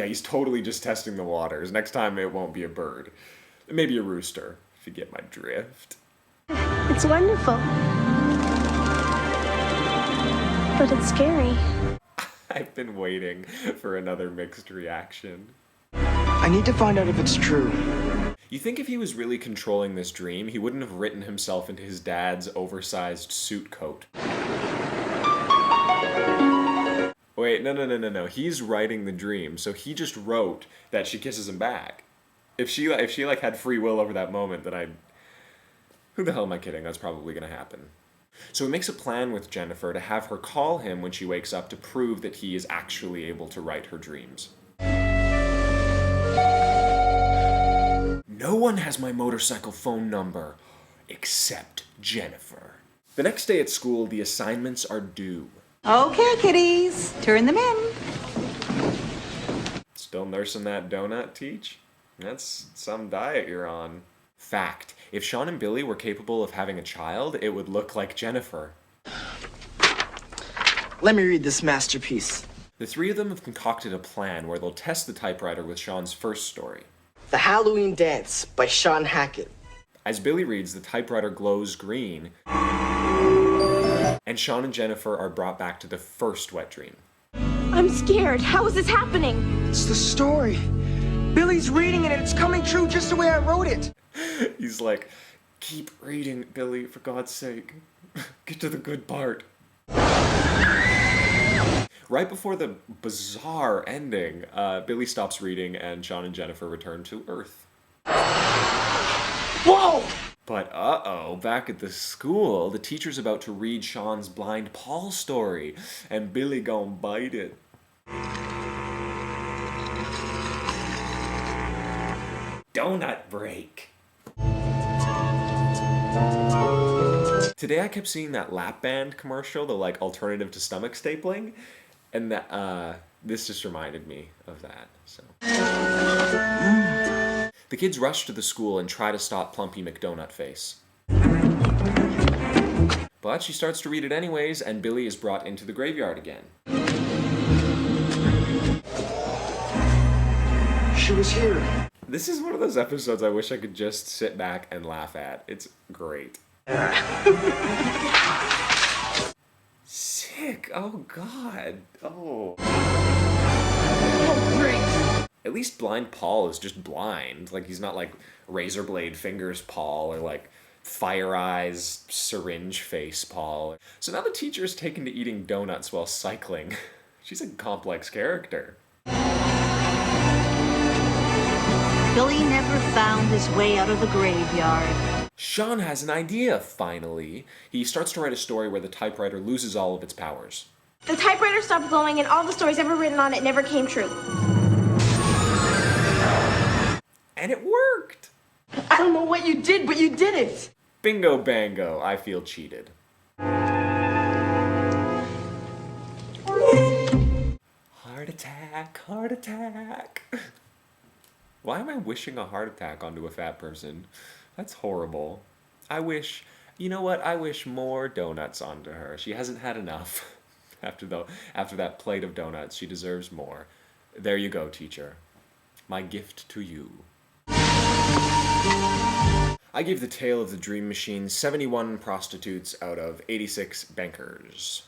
Yeah, he's totally just testing the waters. Next time it won't be a bird. Maybe a rooster, if you get my drift. It's wonderful. But it's scary. I've been waiting for another mixed reaction. I need to find out if it's true. You think if he was really controlling this dream, he wouldn't have written himself into his dad's oversized suit coat. Wait, no. He's writing the dream, so he just wrote that she kisses him back. If she like had free will over that moment, then who the hell am I kidding? That's probably gonna happen. So he makes a plan with Jennifer to have her call him when she wakes up to prove that he is actually able to write her dreams. No one has my motorcycle phone number except Jennifer. The next day at school, the assignments are due. Okay, kiddies, turn them in. Still nursing that donut, Teach? That's some diet you're on. Fact, if Sean and Billy were capable of having a child, it would look like Jennifer. Let me read this masterpiece. The three of them have concocted a plan where they'll test the typewriter with Sean's first story. The Halloween Dance by Sean Hackett. As Billy reads, the typewriter glows green, and Sean and Jennifer are brought back to the first wet dream. I'm scared. How is this happening? It's the story. Billy's reading it and it's coming true just the way I wrote it. He's like, keep reading, Billy, for God's sake. Get to the good part. Right before the bizarre ending, Billy stops reading and Sean and Jennifer return to Earth. Whoa! But uh-oh, back at the school, the teacher's about to read Sean's blind Paul story, and Billy gon' bite it. Donut break. Today I kept seeing that lap band commercial, the like alternative to stomach stapling, and that this just reminded me of that. So the kids rush to the school and try to stop Plumpy McDonut Face. But she starts to read it anyways, and Billy is brought into the graveyard again. She was here. This is one of those episodes I wish I could just sit back and laugh at. It's great. Sick. Oh, God. Oh. Oh, great! At least blind Paul is just blind. Like, he's not like razor blade fingers Paul or like fire eyes syringe face Paul. So now the teacher is taken to eating donuts while cycling. She's a complex character. Billy never found his way out of the graveyard. Sean has an idea, finally. He starts to write a story where the typewriter loses all of its powers. The typewriter stopped glowing and all the stories ever written on it never came true. And it worked! I don't know what you did, but you did it! Bingo bango, I feel cheated. Heart attack, heart attack. Why am I wishing a heart attack onto a fat person? That's horrible. You know what? I wish more donuts onto her. She hasn't had enough. After that plate of donuts, she deserves more. There you go, teacher. My gift to you. I gave The Tale of the Dream Machine 71 prostitutes out of 86 bankers.